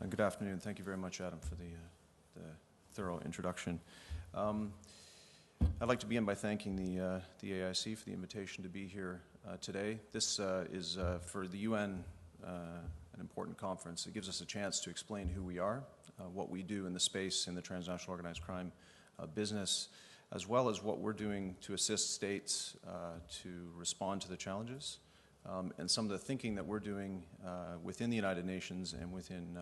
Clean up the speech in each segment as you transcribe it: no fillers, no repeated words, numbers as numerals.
Good afternoon. Thank you very much, Adam, for the thorough introduction. I'd like to begin by thanking the AIC for the invitation to be here today. This is, for the UN, an important conference. It gives us a chance to explain who we are, what we do in the space in the transnational organized crime business, as well as what we're doing to assist states to respond to the challenges, and some of the thinking that we're doing within the United Nations and within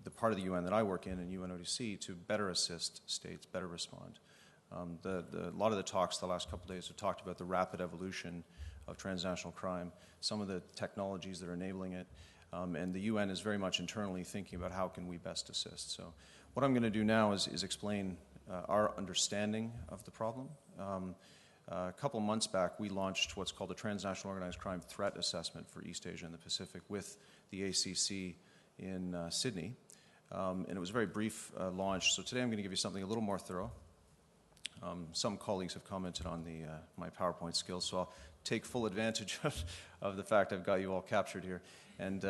the part of the UN that I work in UNODC to better assist states, better respond. A lot of the talks the last couple of days have talked about the rapid evolution of transnational crime, some of the technologies that are enabling it, and the UN is very much internally thinking about how can we best assist. So what I'm going to do now is explain our understanding of the problem. A couple of months back, we launched what's called a Transnational Organized Crime Threat Assessment for East Asia and the Pacific with the ACC in Sydney. And it was a very brief launch, so today I'm going to give you something a little more thorough. Some colleagues have commented on my PowerPoint skills, so I'll take full advantage of the fact I've got you all captured here and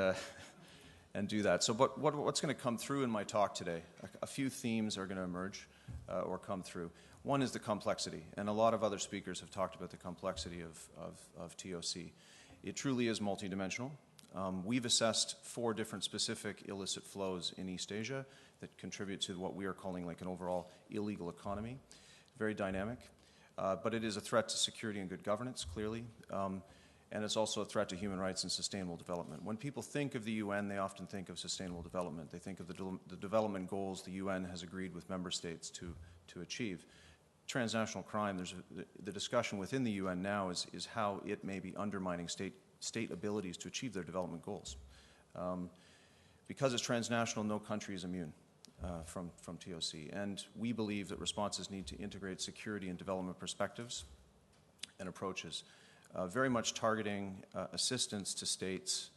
do that. So what's going to come through in my talk today? A few themes are going to emerge or come through. One is the complexity, and a lot of other speakers have talked about the complexity of TOC. It truly is multidimensional. We've assessed 4 different specific illicit flows in East Asia that contribute to what we are calling like an overall illegal economy. Very dynamic, but it is a threat to security and good governance, clearly, and it's also a threat to human rights and sustainable development. When people think of the UN, they often think of sustainable development. They think of the development goals the UN has agreed with member states to achieve. Transnational crime, the discussion within the UN now is how it may be undermining state abilities to achieve their development goals. Because it's transnational, no country is immune from TOC, and we believe that responses need to integrate security and development perspectives and approaches, very much targeting assistance to states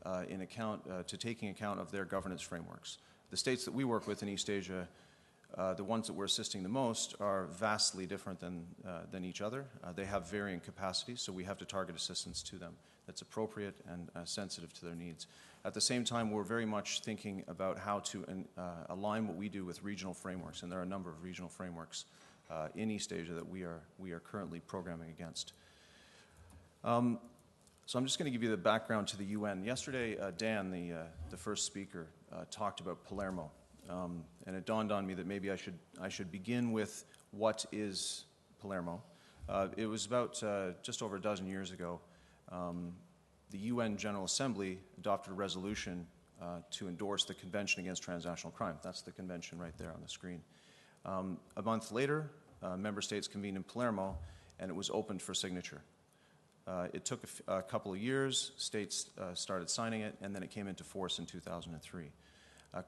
to taking account of their governance frameworks. The states that we work with in East Asia, the ones that we're assisting the most, are vastly different than each other. They have varying capacities, so we have to target assistance to them that's appropriate and sensitive to their needs. At the same time, we're very much thinking about how to align what we do with regional frameworks, and there are a number of regional frameworks in East Asia that we are currently programming against. So I'm just going to give you the background to the UN. Yesterday, Dan, the first speaker, talked about Palermo. And it dawned on me that maybe I should begin with what is Palermo. It was about just over a dozen years ago. The UN General Assembly adopted a resolution to endorse the Convention Against Transnational Crime. That's the convention right there on the screen. A month later, member states convened in Palermo, and it was opened for signature. It took a couple of years. States started signing it, and then it came into force in 2003.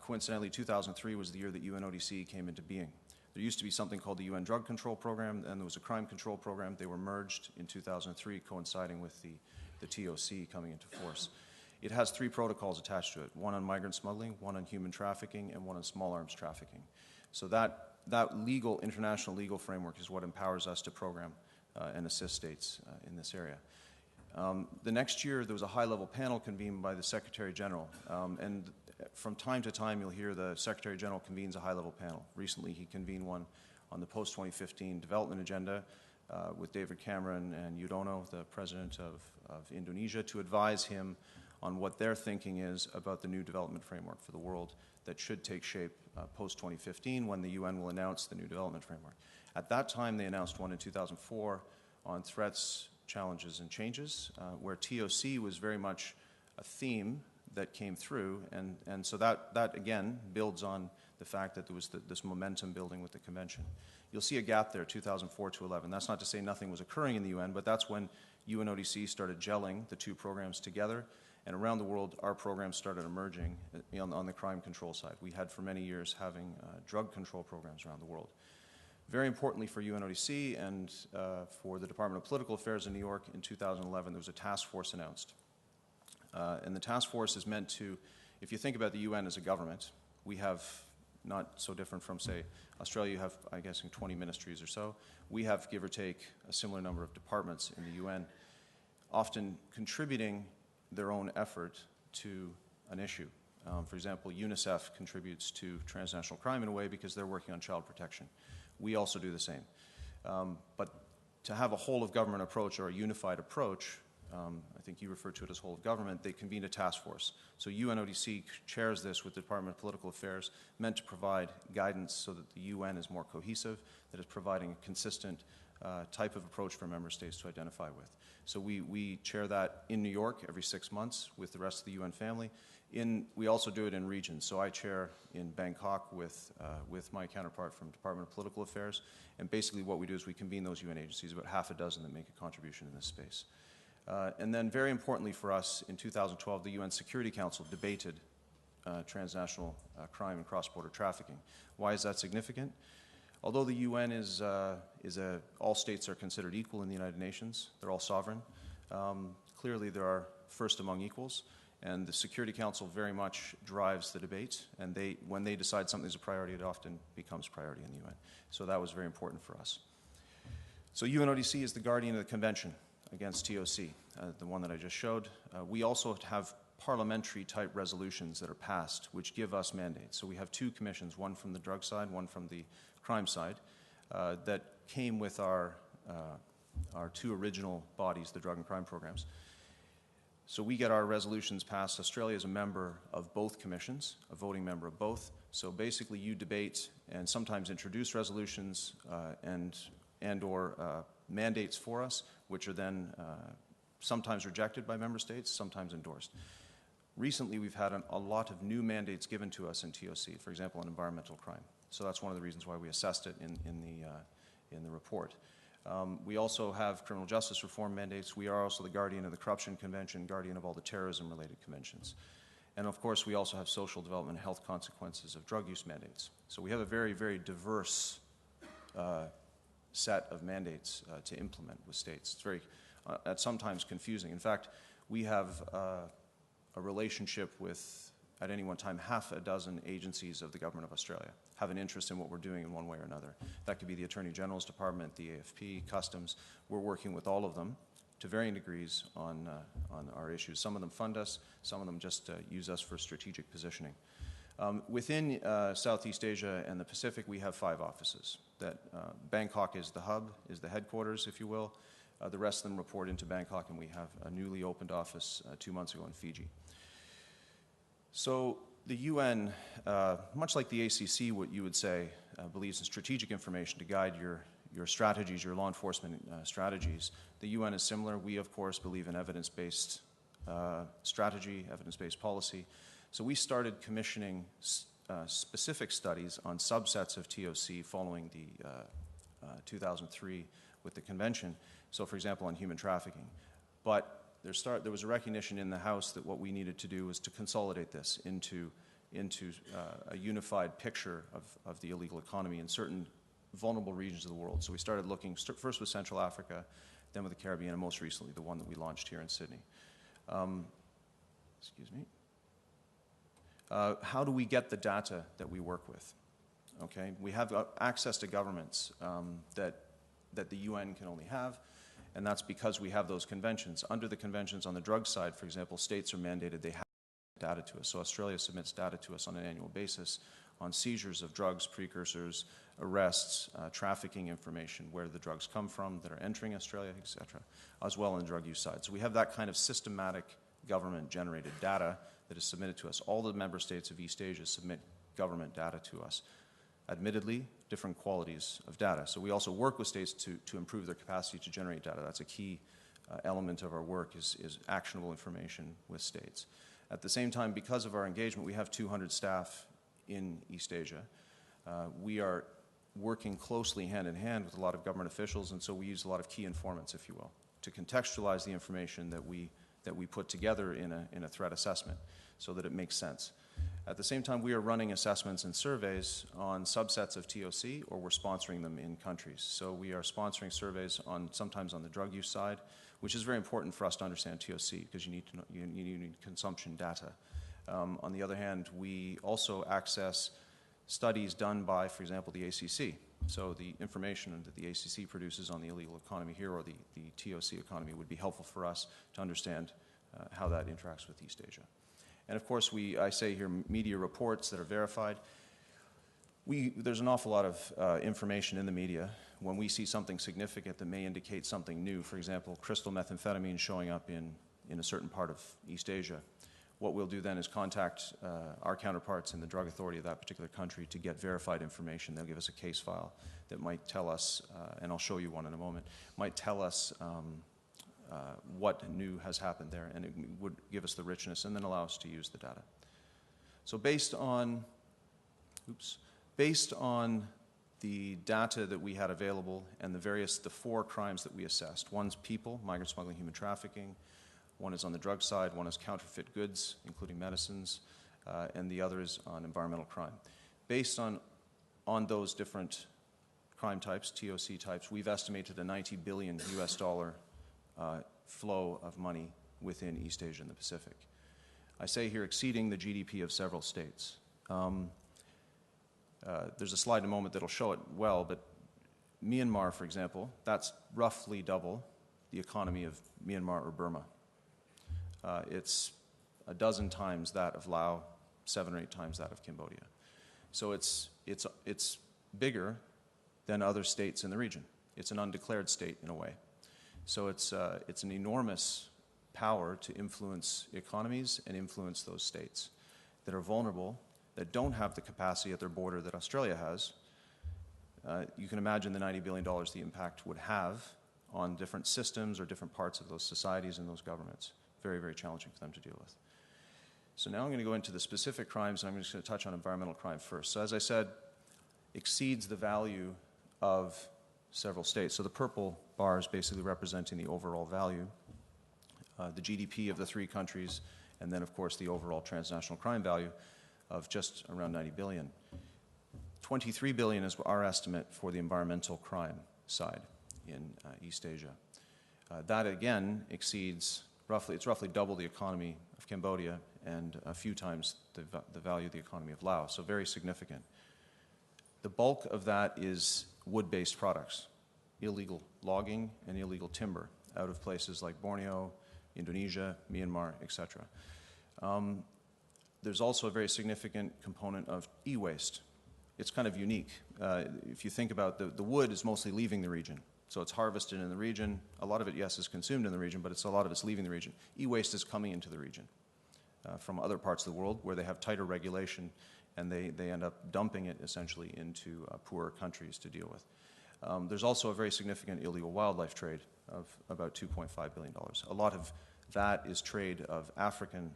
Coincidentally, 2003 was the year that UNODC came into being. There used to be something called the UN Drug Control Program, and there was a Crime Control Program. They were merged in 2003, coinciding with the TOC coming into force. It has 3 protocols attached to it, one on migrant smuggling, one on human trafficking, and one on small arms trafficking. So that international legal framework is what empowers us to program and assist states in this area. The next year, there was a high-level panel convened by the Secretary General, and from time to time, you'll hear the Secretary General convenes a high-level panel. Recently, he convened one on the post-2015 development agenda with David Cameron and Yudhoyono, the president of Indonesia, to advise him on what their thinking is about the new development framework for the world that should take shape post-2015 when the UN will announce the new development framework. At that time, they announced one in 2004 on threats, challenges, and changes, where TOC was very much a theme that came through, and so that again builds on the fact that there was this momentum building with the convention. You'll see a gap there, 2004 to 11. That's not to say nothing was occurring in the UN, but that's when UNODC started gelling the 2 programs together, and around the world our programs started emerging on the crime control side. We had for many years having drug control programs around the world. Very importantly for UNODC and for the Department of Political Affairs in New York in 2011, there was a task force announced. And the task force is meant to, if you think about the UN as a government, we have, not so different from, say, Australia, you have, I guess, 20 ministries or so. We have, give or take, a similar number of departments in the UN, often contributing their own effort to an issue. For example, UNICEF contributes to transnational crime in a way because they're working on child protection. We also do the same. But to have a whole-of-government approach or a unified approach, I think you refer to it as whole-of-government, they convened a task force. So UNODC chairs this with the Department of Political Affairs, meant to provide guidance so that the UN is more cohesive, that it's providing a consistent type of approach for member states to identify with. So we chair that in New York every 6 months with the rest of the UN family. We also do it in regions. So I chair in Bangkok with my counterpart from Department of Political Affairs. And basically what we do is we convene those UN agencies, about half a dozen that make a contribution in this space. And then very importantly for us, in 2012, the UN Security Council debated transnational crime and cross-border trafficking. Why is that significant? Although the UN all states are considered equal in the United Nations, they're all sovereign, clearly there are first among equals, and the Security Council very much drives the debate, and when they decide something's a priority, it often becomes priority in the UN. So that was very important for us. So UNODC is the guardian of the Convention against TOC, the one that I just showed. We also have parliamentary-type resolutions that are passed, which give us mandates. So we have two commissions, one from the drug side, one from the crime side, that came with our two original bodies, the drug and crime programs. So we get our resolutions passed. Australia is a member of both commissions, a voting member of both. So basically you debate and sometimes introduce resolutions and/or mandates for us, which are then sometimes rejected by member states, sometimes endorsed. Recently, we've had a lot of new mandates given to us in TOC, for example, on environmental crime. So that's one of the reasons why we assessed it in the report. We also have criminal justice reform mandates. We are also the guardian of the Corruption Convention, guardian of all the terrorism-related conventions. And of course, we also have social development and health consequences of drug use mandates. So we have a very, very diverse set of mandates to implement with states. It's very, sometimes confusing. In fact, we have a relationship with, at any one time, half a dozen agencies of the Government of Australia have an interest in what we're doing in one way or another. That could be the Attorney General's Department, the AFP, Customs. We're working with all of them to varying degrees on our issues. Some of them fund us, some of them just use us for strategic positioning. Within Southeast Asia and the Pacific, we have 5 offices. Bangkok is the hub, is the headquarters, if you will. The rest of them report into Bangkok, and we have a newly opened office 2 months ago in Fiji. So the UN, much like the ACC, what you would say, believes in strategic information to guide your strategies, your law enforcement strategies. The UN is similar. We, of course, believe in evidence-based strategy, evidence-based policy. So we started commissioning specific studies on subsets of TOC following the 2003 with the convention. So, for example, on human trafficking. But there was a recognition in the House that what we needed to do was to consolidate this into a unified picture of the illegal economy in certain vulnerable regions of the world. So we started looking first with Central Africa, then with the Caribbean, and most recently the one that we launched here in Sydney. Excuse me. How do we get the data that we work with? Okay, we have access to governments that the UN can only have, and that's because we have those conventions. Under the conventions on the drug side, for example, states are mandated, they have data to us. So Australia submits data to us on an annual basis on seizures of drugs, precursors, arrests, trafficking information, where the drugs come from that are entering Australia, etc., as well on the drug use side. So we have that kind of systematic government-generated data that is submitted to us. All the member states of East Asia submit government data to us. Admittedly, different qualities of data. So we also work with states to improve their capacity to generate data. That's a key element of our work is actionable information with states. At the same time, because of our engagement, we have 200 staff in East Asia. We are working closely hand in hand with a lot of government officials, and so we use a lot of key informants, if you will, to contextualize the information that we put together in a threat assessment so that it makes sense. At the same time, we are running assessments and surveys on subsets of TOC, or we're sponsoring them in countries. So we are sponsoring surveys sometimes on the drug use side, which is very important for us to understand TOC because you need consumption data. On the other hand, we also access studies done by, for example, the ACC. So the information that the ACC produces on the illegal economy here or the TOC economy would be helpful for us to understand how that interacts with East Asia. And of course, I say here, media reports that are verified. There's an awful lot of information in the media when we see something significant that may indicate something new. For example, crystal methamphetamine showing up in a certain part of East Asia. What we'll do then is contact our counterparts in the drug authority of that particular country to get verified information. They'll give us a case file that might tell us, and I'll show you one in a moment, might tell us what new has happened there, and it would give us the richness and then allow us to use the data. So based on the data that we had available and the 4 crimes that we assessed, one's people, migrant smuggling, human trafficking, one is on the drug side, one is counterfeit goods, including medicines, and the other is on environmental crime. Based on those different crime types, TOC types, we've estimated a $90 billion US flow of money within East Asia and the Pacific. I say here exceeding the GDP of several states. There's a slide in a moment that'll show it well, but Myanmar, for example, that's roughly double the economy of Myanmar or Burma. It's a dozen times that of Laos, 7 or 8 times that of Cambodia. So it's bigger than other states in the region. It's an undeclared state in a way. So it's an enormous power to influence economies and influence those states that are vulnerable, that don't have the capacity at their border that Australia has. You can imagine the $90 billion the impact would have on different systems or different parts of those societies and those governments. Very, very challenging for them to deal with. So now I'm going to go into the specific crimes, and I'm just going to touch on environmental crime first. So as I said, exceeds the value of several states. So the purple bar is basically representing the overall value, the GDP of the 3 countries, and then, of course, the overall transnational crime value of just around $90 billion. $23 billion is our estimate for the environmental crime side in East Asia. That, again, exceeds it's roughly double the economy of Cambodia and a few times the value of the economy of Laos, so very significant. The bulk of that is wood-based products, illegal logging and illegal timber out of places like Borneo, Indonesia, Myanmar, etc. There's also a very significant component of e-waste. It's kind of unique. If you think about the wood is mostly leaving the region. So it's harvested in the region. A lot of it, yes, is consumed in the region, but a lot of it's leaving the region. E-waste is coming into the region from other parts of the world where they have tighter regulation, and they end up dumping it essentially into poorer countries to deal with. There's also a very significant illegal wildlife trade of about $2.5 billion. A lot of that is trade of African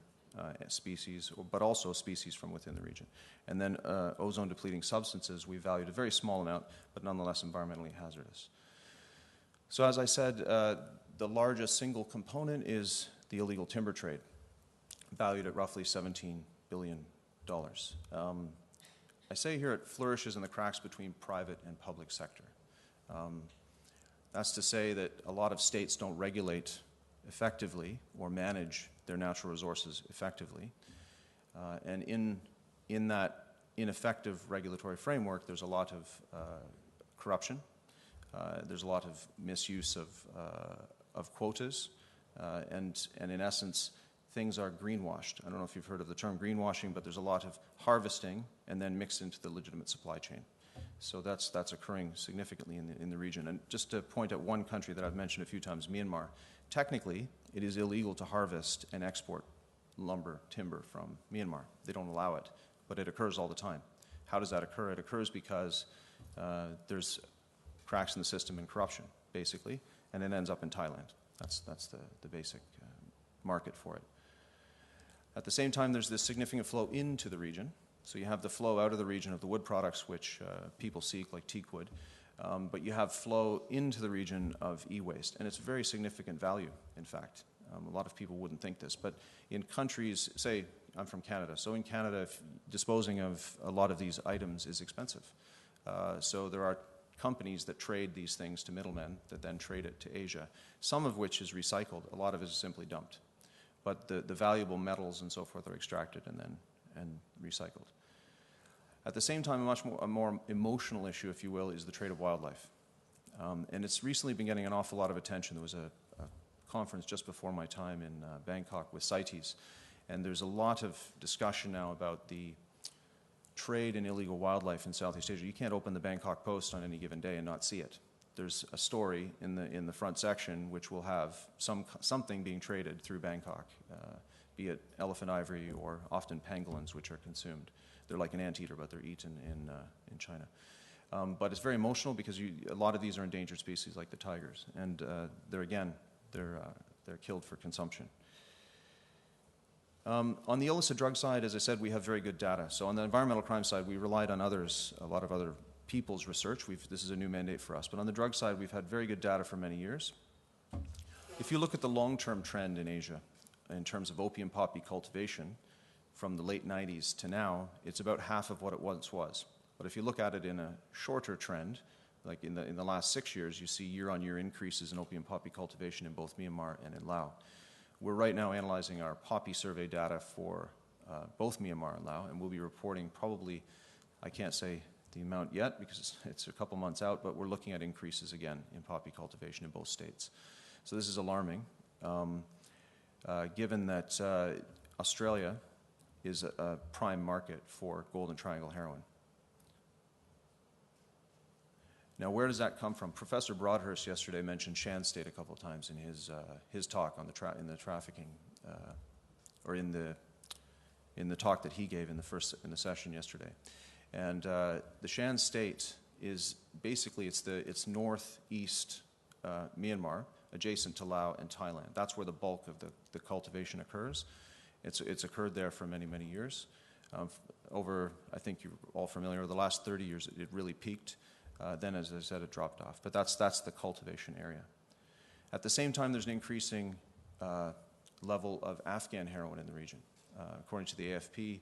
species, but also species from within the region. And then ozone-depleting substances, we valued a very small amount, but nonetheless environmentally hazardous. So as I said, the largest single component is the illegal timber trade, valued at roughly $17 billion. I say here it flourishes in the cracks between private and public sector. That's to say that a lot of states don't regulate effectively or manage their natural resources effectively. And in that ineffective regulatory framework, there's a lot of corruption. There's a lot of misuse of quotas, and in essence, things are greenwashed. I don't know if you've heard of the term greenwashing, but there's a lot of harvesting and then mixed into the legitimate supply chain. So that's occurring significantly in the region. And just to point at one country that I've mentioned a few times, Myanmar, technically it is illegal to harvest and export timber from Myanmar. They don't allow it, but it occurs all the time. How does that occur? It occurs because there's cracks in the system and corruption, basically, and it ends up in Thailand. That's the basic market for it. At the same time, there's this significant flow into the region. So you have the flow out of the region of the wood products, which people seek, like teak wood, but you have flow into the region of e-waste, and it's very significant value, in fact. A lot of people wouldn't think this, but in countries, say, I'm from Canada, so in Canada, disposing of a lot of these items is expensive. So there are companies that trade these things to middlemen that then trade it to Asia, some of which is recycled. A lot of it is simply dumped. But the valuable metals and so forth are extracted and recycled. At the same time, a more emotional issue, if you will, is the trade of wildlife. And it's recently been getting an awful lot of attention. There was a conference just before my time in Bangkok with CITES, And there's a lot of discussion now about the trade in illegal wildlife in Southeast Asia. You can't open the Bangkok Post on any given day and not see it. There's a story in the front section which will have something being traded through Bangkok, be it elephant ivory or often pangolins, which are consumed. They're like an anteater, but they're eaten in China. But it's very emotional because a lot of these are endangered species, like the tigers, and they're killed for consumption. On the illicit drug side, as I said, we have very good data. So on the environmental crime side, we relied on a lot of other people's research. This is a new mandate for us. But on the drug side, we've had very good data for many years. If you look at the long-term trend in Asia, in terms of opium poppy cultivation, from the late 90s to now, it's about half of what it once was. But if you look at it in a shorter trend, like in the last 6 years, you see year-on-year increases in opium poppy cultivation in both Myanmar and in Laos. We're right now analyzing our poppy survey data for both Myanmar and Laos, and we'll be reporting probably, I can't say the amount yet because it's a couple months out, but we're looking at increases again in poppy cultivation in both states. So this is alarming, given that Australia is a prime market for Golden Triangle heroin. Now, where does that come from? Professor Broadhurst yesterday mentioned Shan State a couple of times in his talk on the trafficking, or in the talk that he gave in the session yesterday. And the Shan State is basically it's northeast Myanmar, adjacent to Laos and Thailand. That's where the bulk of the cultivation occurs. It's occurred there for many, many years. Over, I think you're all familiar, over the last 30 years it really peaked. Then, as I said, it dropped off. But that's the cultivation area. At the same time, there's an increasing level of Afghan heroin in the region. According to the AFP,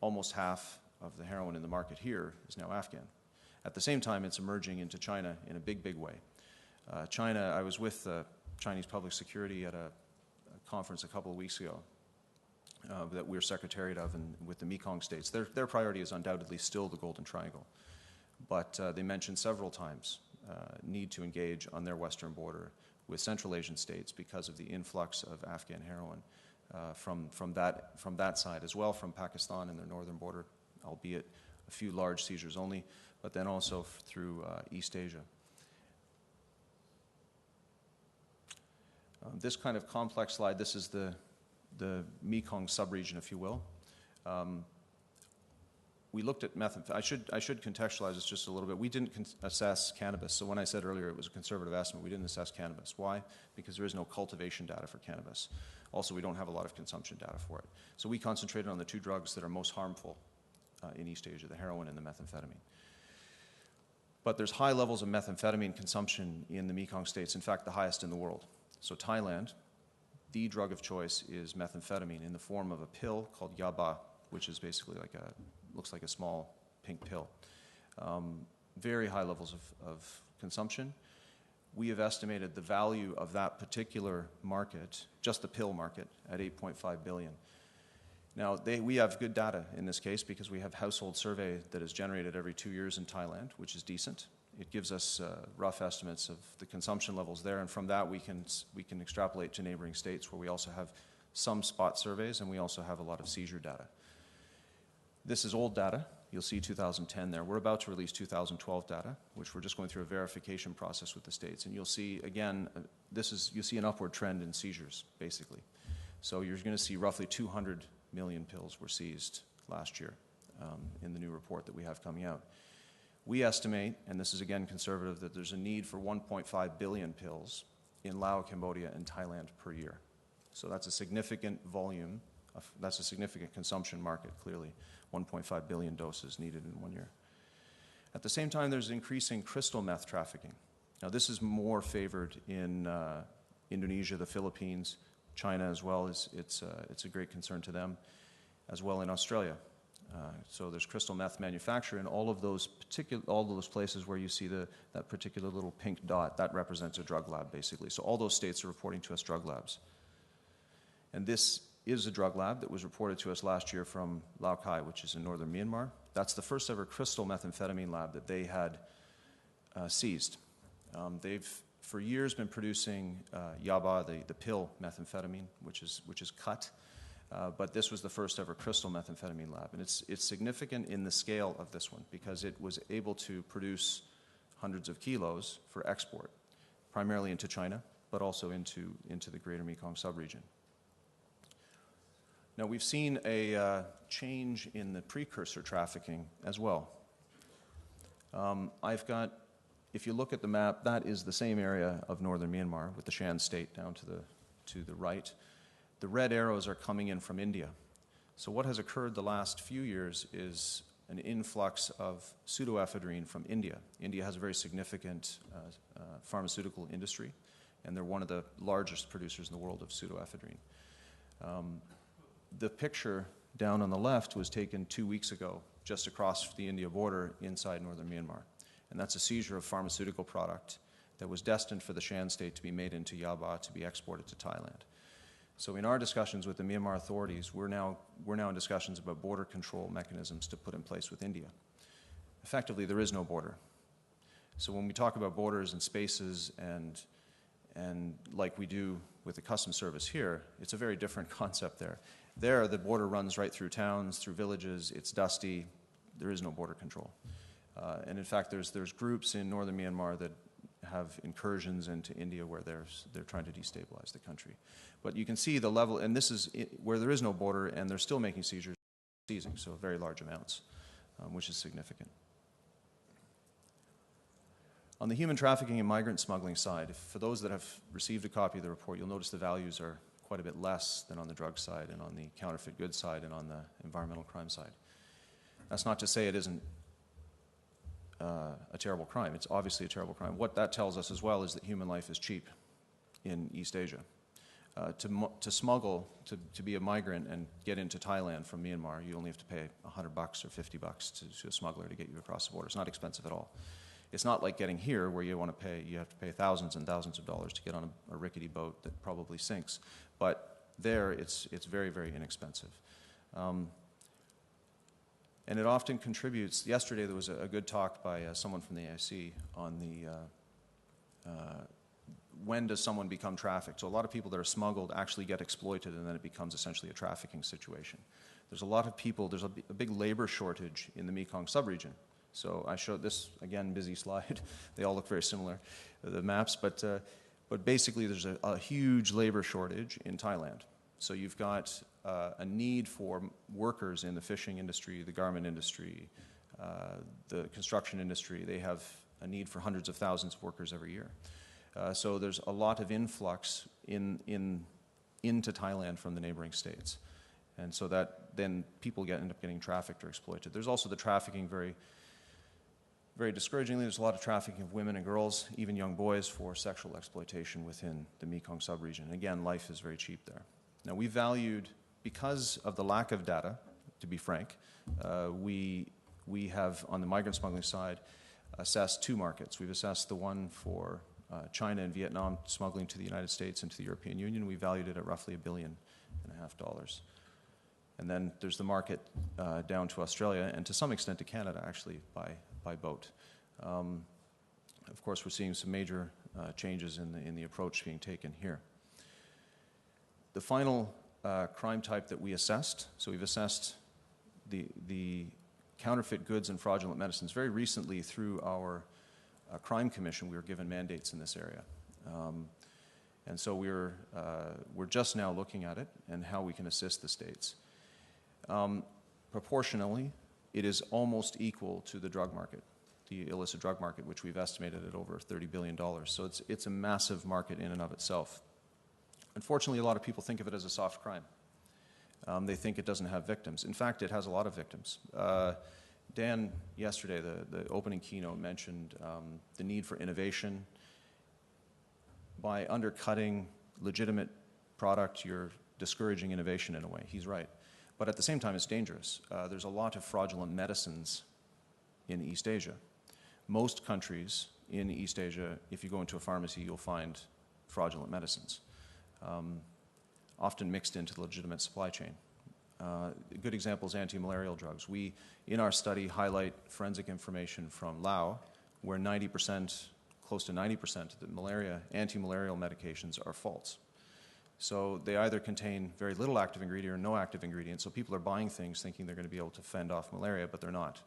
almost half of the heroin in the market here is now Afghan. At the same time, it's emerging into China in a big, big way. China, I was with Chinese public security at a conference a couple of weeks ago that we're secretariat of, and with the Mekong states. Their priority is undoubtedly still the Golden Triangle. But they mentioned several times need to engage on their western border with Central Asian states because of the influx of Afghan heroin from that side, as well from Pakistan and their northern border, albeit a few large seizures only, but then also through East Asia. This kind of complex slide, this is the Mekong subregion, if you will. We looked at methamphetamine. I should contextualize this just a little bit. We didn't assess cannabis. So when I said earlier it was a conservative estimate, we didn't assess cannabis. Why? Because there is no cultivation data for cannabis. Also, we don't have a lot of consumption data for it. So we concentrated on the two drugs that are most harmful in East Asia, the heroin and the methamphetamine. But there's high levels of methamphetamine consumption in the Mekong states, in fact, the highest in the world. So Thailand, the drug of choice is methamphetamine in the form of a pill called yaba, which is basically looks like a small pink pill. Very high levels of consumption. We have estimated the value of that particular market, just the pill market, at $8.5 billion. Now, we have good data in this case because we have household survey that is generated every 2 years in Thailand, which is decent. It gives us rough estimates of the consumption levels there, and from that we can extrapolate to neighboring states where we also have some spot surveys and we also have a lot of seizure data. This is old data. You'll see 2010 there. We're about to release 2012 data, which we're just going through a verification process with the states. And you'll see, again, you'll see an upward trend in seizures, basically. So you're going to see roughly 200 million pills were seized last year in the new report that we have coming out. We estimate, and this is again conservative, that there's a need for 1.5 billion pills in Laos, Cambodia, and Thailand per year. So that's a significant volume. That's a significant consumption market, clearly. 1.5 billion doses needed in 1 year. At the same time, there's increasing crystal meth trafficking. Now, this is more favored in Indonesia, the Philippines, China as well. It's a great concern to them, as well in Australia. So there's crystal meth manufacture in all of those places where you see that particular little pink dot. That represents a drug lab, basically. So all those states are reporting to us drug labs. And this is a drug lab that was reported to us last year from Lao Cai, which is in northern Myanmar. That's the first ever crystal methamphetamine lab that they had seized. They've for years been producing yaba, the pill methamphetamine, which is cut. but this was the first ever crystal methamphetamine lab. And it's significant in the scale of this one because it was able to produce hundreds of kilos for export, primarily into China, but also into the greater Mekong subregion. Now, we've seen a change in the precursor trafficking as well. If you look at the map, that is the same area of northern Myanmar with the Shan state down to the right. The red arrows are coming in from India. So what has occurred the last few years is an influx of pseudoephedrine from India. India has a very significant pharmaceutical industry, and they're one of the largest producers in the world of pseudoephedrine. The picture down on the left was taken 2 weeks ago, just across the India border inside northern Myanmar. And that's a seizure of pharmaceutical product that was destined for the Shan state to be made into yaba to be exported to Thailand. So in our discussions with the Myanmar authorities, we're now in discussions about border control mechanisms to put in place with India. Effectively, there is no border. So when we talk about borders and spaces and like we do with the Customs Service here, it's a very different concept there. There, the border runs right through towns, through villages, it's dusty, there is no border control. And in fact, there's groups in northern Myanmar that have incursions into India where they're trying to destabilize the country. But you can see the level, and this is where there is no border, and they're still making seizing, so very large amounts, which is significant. On the human trafficking and migrant smuggling side, for those that have received a copy of the report, you'll notice the values are quite a bit less than on the drug side and on the counterfeit goods side and on the environmental crime side. That's not to say it isn't a terrible crime. It's obviously a terrible crime. What that tells us as well is that human life is cheap in East Asia. To smuggle, to be a migrant and get into Thailand from Myanmar, you only have to pay $100 or $50 to a smuggler to get you across the border. It's not expensive at all. It's not like getting here where you have to pay thousands and thousands of dollars to get on a rickety boat that probably sinks. But there, it's very, very inexpensive. And it often contributes. Yesterday there was a good talk by someone from the ISOC on when does someone become trafficked. So a lot of people that are smuggled actually get exploited, and then it becomes essentially a trafficking situation. There's a lot of people, there's a big labor shortage in the Mekong subregion. So I showed this, again, busy slide. They all look very similar, the maps, but basically there's a huge labor shortage in Thailand. So you've got a need for workers in the fishing industry, the garment industry, the construction industry. They have a need for hundreds of thousands of workers every year. So there's a lot of influx into Thailand from the neighboring states. And so that then people end up getting trafficked or exploited. There's also the trafficking, very, very discouragingly, there's a lot of trafficking of women and girls, even young boys, for sexual exploitation within the Mekong subregion. And again, life is very cheap there. Now, we valued, because of the lack of data, to be frank, we have, on the migrant smuggling side, assessed two markets. We've assessed the one for China and Vietnam smuggling to the United States and to the European Union. We valued it at roughly $1.5 billion. And then there's the market down to Australia and to some extent to Canada, actually, by boat. Of course, we're seeing some major changes in the approach being taken here. The final crime type that we assessed, so we've assessed the counterfeit goods and fraudulent medicines. Very recently, through our crime commission, we were given mandates in this area. And so we're just now looking at it and how we can assist the states. Proportionally, it is almost equal to the drug market, the illicit drug market, which we've estimated at over $30 billion. So it's a massive market in and of itself. Unfortunately, a lot of people think of it as a soft crime. They think it doesn't have victims. In fact, it has a lot of victims. Dan, yesterday, the opening keynote mentioned the need for innovation. By undercutting legitimate product, you're discouraging innovation in a way. He's right. But at the same time, it's dangerous. There's a lot of fraudulent medicines in East Asia. Most countries in East Asia, if you go into a pharmacy, you'll find fraudulent medicines, often mixed into the legitimate supply chain. A good example is anti-malarial drugs. We, in our study, highlight forensic information from Laos, where 90%, close to 90% of the anti-malarial medications are false. So they either contain very little active ingredient or no active ingredient. So people are buying things thinking they're going to be able to fend off malaria, but they're not.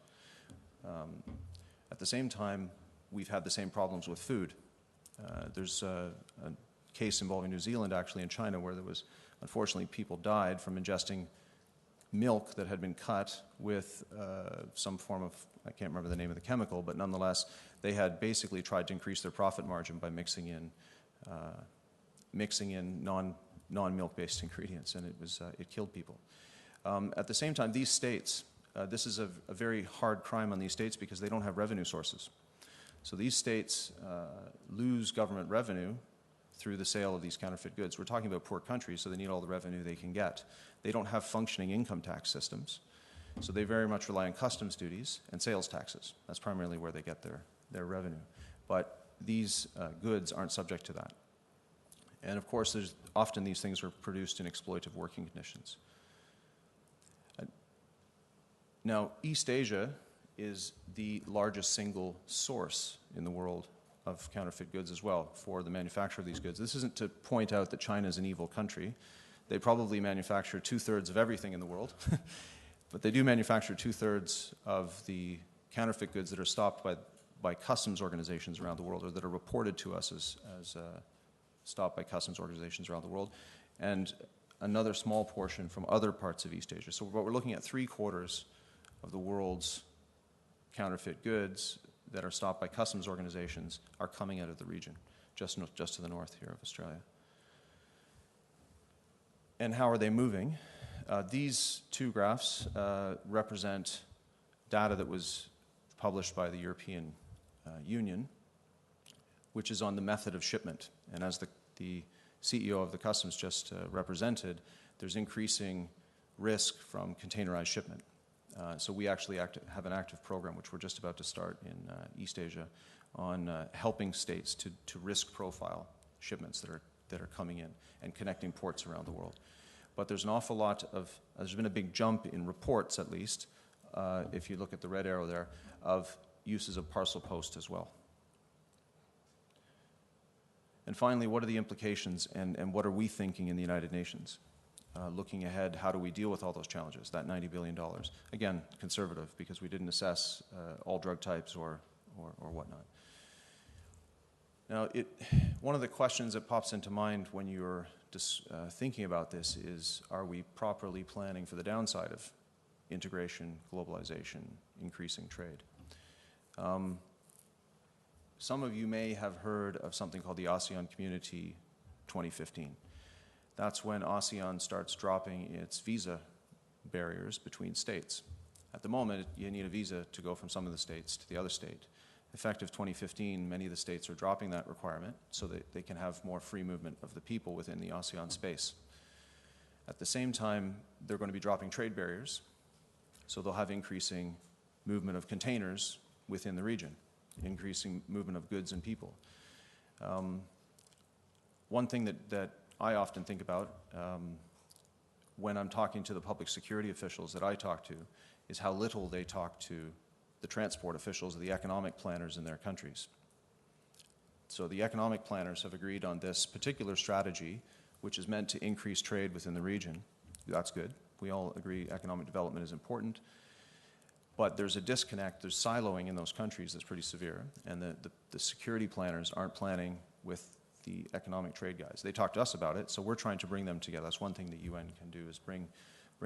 At the same time, we've had the same problems with food. There's a case involving New Zealand, actually, in China, where there was, unfortunately, people died from ingesting milk that had been cut with some form of, I can't remember the name of the chemical, but nonetheless, they had basically tried to increase their profit margin by mixing in non-milk-based ingredients, and it killed people. At the same time, these states, this is a very hard crime on these states because they don't have revenue sources. So these states lose government revenue through the sale of these counterfeit goods. We're talking about poor countries, so they need all the revenue they can get. They don't have functioning income tax systems, so they very much rely on customs duties and sales taxes. That's primarily where they get their revenue. But these goods aren't subject to that. And of course, often these things are produced in exploitative working conditions. Now, East Asia is the largest single source in the world of counterfeit goods as well for the manufacture of these goods. This isn't to point out that China is an evil country. They probably manufacture 2/3 of everything in the world, but they do manufacture 2/3 of the counterfeit goods that are stopped by customs organizations around the world, or that are reported to us as stopped by customs organizations around the world, and another small portion from other parts of East Asia. So what we're looking at, 3/4 of the world's counterfeit goods that are stopped by customs organizations are coming out of the region, just to the north here of Australia. And how are they moving? These two graphs represent data that was published by the European Union, which is on the method of shipment. And as the CEO of the Customs just represented, there's increasing risk from containerized shipment. So we actually have an active program, which we're just about to start in East Asia, on helping states to risk profile shipments that are coming in and connecting ports around the world. But there's an awful lot of, there's been a big jump in reports, at least, if you look at the red arrow there, of uses of parcel post as well. And finally, what are the implications, and what are we thinking in the United Nations? Looking ahead, how do we deal with all those challenges, that $90 billion? Again, conservative, because we didn't assess all drug types or whatnot. Now, one of the questions that pops into mind when you're thinking about this is, are we properly planning for the downside of integration, globalization, increasing trade? Some of you may have heard of something called the ASEAN Community 2015. That's when ASEAN starts dropping its visa barriers between states. At the moment, you need a visa to go from some of the states to the other state. Effective 2015, many of the states are dropping that requirement so that they can have more free movement of the people within the ASEAN space. At the same time, they're going to be dropping trade barriers, so they'll have increasing movement of containers within the region, increasing movement of goods and people. One thing that I often think about when I'm talking to the public security officials that I talk to is how little they talk to the transport officials, the economic planners in their countries. So the economic planners have agreed on this particular strategy, which is meant to increase trade within the region. That's good. We all agree economic development is important. But there's a disconnect, there's siloing in those countries that's pretty severe, and the security planners aren't planning with the economic trade guys. They talk to us about it, so we're trying to bring them together. That's one thing that UN can do, is bring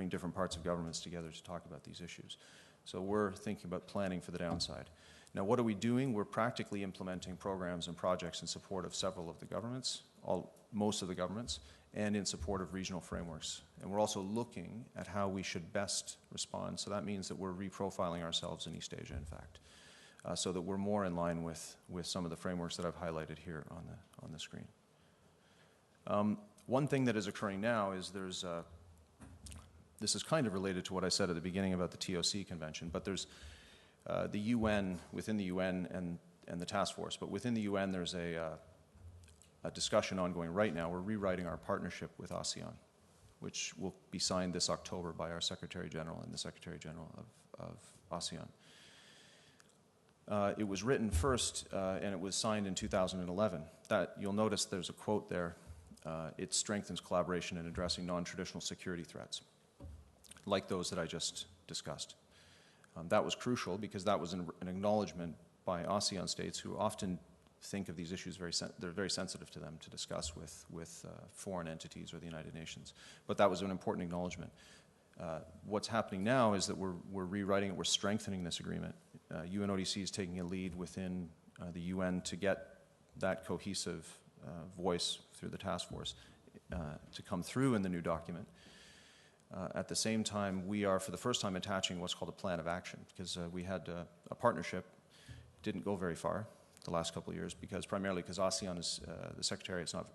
different parts of governments together to talk about these issues. So we're thinking about planning for the downside. Now, what are we doing? We're practically implementing programs and projects in support of several of the governments, most of the governments, and in support of regional frameworks. And we're also looking at how we should best respond. So that means that we're reprofiling ourselves in East Asia, in fact, so that we're more in line with some of the frameworks that I've highlighted here on the screen. One thing that is occurring now is this is kind of related to what I said at the beginning about the TOC convention, but there's the UN, within the UN and the task force, but within the UN there's a discussion ongoing right now. We're rewriting our partnership with ASEAN, which will be signed this October by our Secretary General and the Secretary General of ASEAN. It was written first and it was signed in 2011. You'll notice there's a quote there it strengthens collaboration in addressing non-traditional security threats, like those that I just discussed. That was crucial because that was an acknowledgement by ASEAN states who often think of these issues they're very sensitive to them to discuss with foreign entities or the United Nations. But that was an important acknowledgement. What's happening now is that we're rewriting it, we're strengthening this agreement. UNODC is taking a lead within the UN to get that cohesive voice through the task force to come through in the new document. At the same time, we are, for the first time, attaching what's called a plan of action, because we had a partnership, didn't go very far the last couple of years, primarily because ASEAN is, the Secretariat's not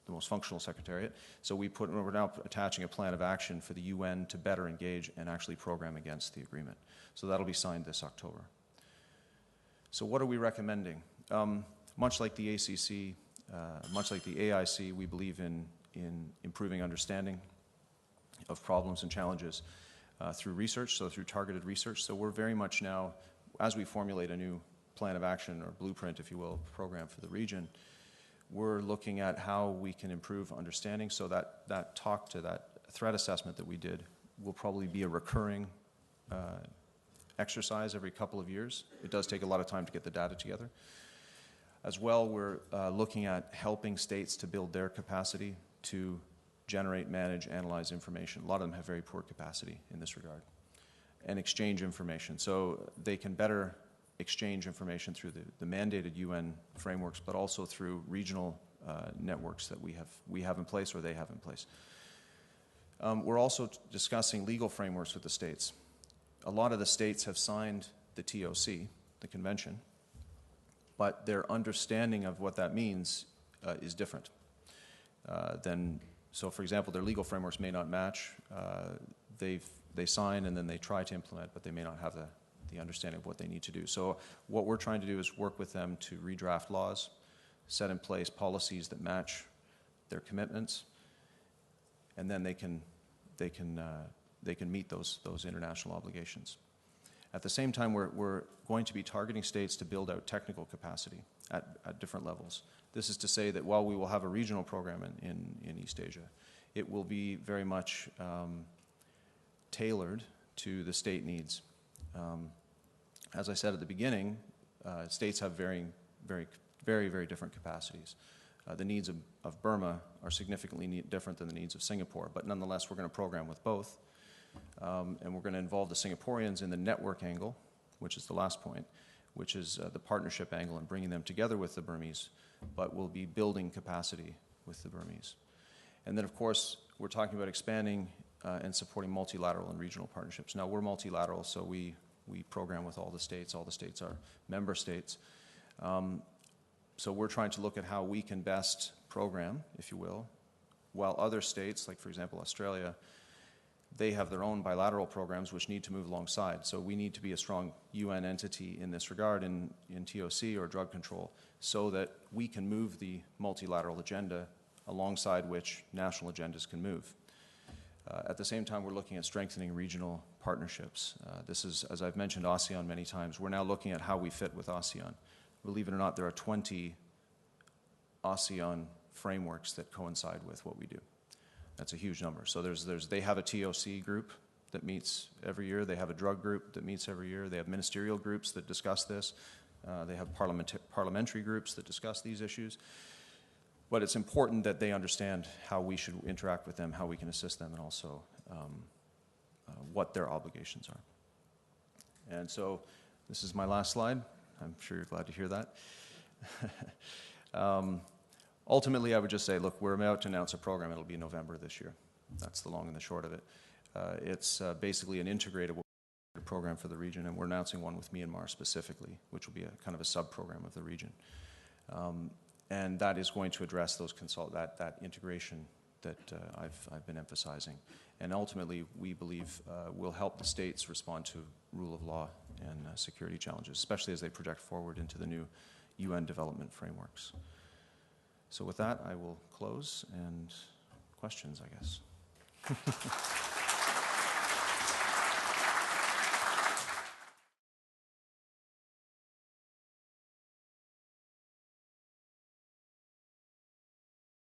the most functional Secretariat, so we're now attaching a plan of action for the UN to better engage and actually program against the agreement. So that'll be signed this October. So what are we recommending? Much like the ACC, much like the AIC, we believe in improving understanding of problems and challenges through research, so through targeted research. So we're very much now, as we formulate a new plan of action or blueprint, if you will, program for the region, we're looking at how we can improve understanding. So that talk to that threat assessment that we did will probably be a recurring exercise every couple of years. It does take a lot of time to get the data together. As well, we're looking at helping states to build their capacity to generate, manage, analyze information. A lot of them have very poor capacity in this regard. And exchange information. So they can better exchange information through the mandated UN frameworks, but also through regional networks that we have in place or they have in place. We're also discussing legal frameworks with the states. A lot of the states have signed the TOC, the convention, but their understanding of what that means is different so for example, their legal frameworks may not match. They sign and then they try to implement, but they may not have the understanding of what they need to do. So what we're trying to do is work with them to redraft laws, set in place policies that match their commitments, and then they can meet those international obligations. At the same time, we're going to be targeting states to build out technical capacity at different levels. This is to say that while we will have a regional program in East Asia, it will be very much tailored to the state needs. As I said at the beginning, states have very different capacities. The needs of Burma are significantly different than the needs of Singapore, but nonetheless, we're going to program with both. And we're going to involve the Singaporeans in the network angle, which is the last point, which is the partnership angle and bringing them together with the Burmese, but we'll be building capacity with the Burmese. And then, of course, we're talking about expanding and supporting multilateral and regional partnerships. Now, we're multilateral, so we program with all the states. All the states are member states. So we're trying to look at how we can best program, if you will, while other states, like, for example, Australia, they have their own bilateral programs which need to move alongside. So we need to be a strong UN entity in this regard in TOC or drug control so that we can move the multilateral agenda alongside which national agendas can move. At the same time, we're looking at strengthening regional partnerships. This is, as I've mentioned, ASEAN many times. We're now looking at how we fit with ASEAN. Believe it or not, there are 20 ASEAN frameworks that coincide with what we do. That's a huge number. So they have a TOC group that meets every year. They have a drug group that meets every year. They have ministerial groups that discuss this. They have parliamentary groups that discuss these issues. But it's important that they understand how we should interact with them, how we can assist them, and also what their obligations are. And so this is my last slide. I'm sure you're glad to hear that. Ultimately, I would just say, look, we're about to announce a program. It'll be November this year. That's the long and the short of it. It's basically an integrated program for the region, and we're announcing one with Myanmar specifically, which will be a kind of a sub-program of the region. And that is going to address those that integration that I've been emphasizing. And ultimately, we believe will help the states respond to rule of law and security challenges, especially as they project forward into the new UN development frameworks. So with that, I will close, and questions, I guess.